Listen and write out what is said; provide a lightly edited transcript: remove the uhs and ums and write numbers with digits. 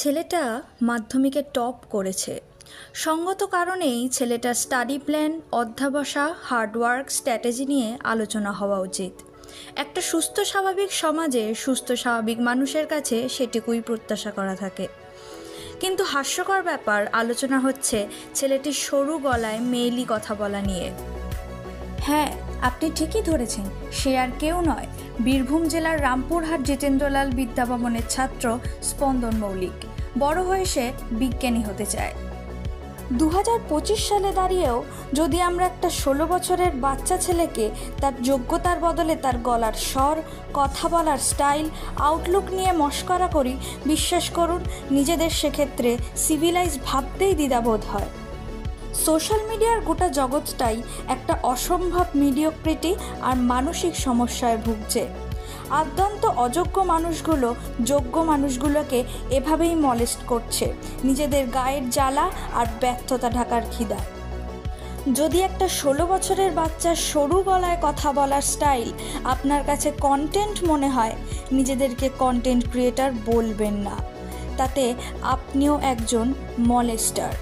ছেলেটা মাধ্যমিকে টপ করেছে। সঙ্গত কারণেই ছেলেটার স্টাডি প্ল্যান, অধ্যবসা, হার্ডওয়ার্ক, স্ট্র্যাটেজি নিয়ে আলোচনা হওয়া উচিত। একটা সুস্থ স্বাভাবিক সমাজে সুস্থ স্বাভাবিক মানুষের কাছে সেটুকুই প্রত্যাশা করা থাকে। কিন্তু হাস্যকর ব্যাপার, আলোচনা হচ্ছে ছেলেটির সরু গলায় মেয়েলি কথা বলা নিয়ে। হ্যাঁ, আপনি ঠিকই ধরেছেন, সে আর কেউ নয়, বীরভূম জেলার রামপুরহাট জিতেন্দ্রলাল বিদ্যাভবনের ছাত্র স্পন্দন মৌলিক। বড় হয়ে সে বিজ্ঞানী হতে চায়। 2025 সালে দাঁড়িয়েও যদি আমরা একটা 16 বছরের বাচ্চা ছেলেকে তার যোগ্যতার বদলে তার গলার স্বর, কথা বলার স্টাইল, আউটলুক নিয়ে মশকরা করি, বিশ্বাস করুন নিজেদের সেক্ষেত্রে সিভিলাইজ ভাবতেই দ্বিধাবোধ হয়। সোশ্যাল মিডিয়ার গোটা জগৎটাই একটা অসম্ভব মিডিওক্রিটি আর মানসিক সমস্যায় ভুগছে। আদ্যন্ত অযোগ্য মানুষগুলো যোগ্য মানুষগুলোকে এভাবেই মলেস্ট করছে, নিজেদের গায়ের জ্বালা আর ব্যর্থতা ঢাকার খিদা। যদি একটা 16 বছরের বাচ্চার সরু গলায় কথা বলার স্টাইল আপনার কাছে কন্টেন্ট মনে হয়, নিজেদেরকে কন্টেন্ট ক্রিয়েটর বলবেন না, তাতে আপনিও একজন মলেস্টার।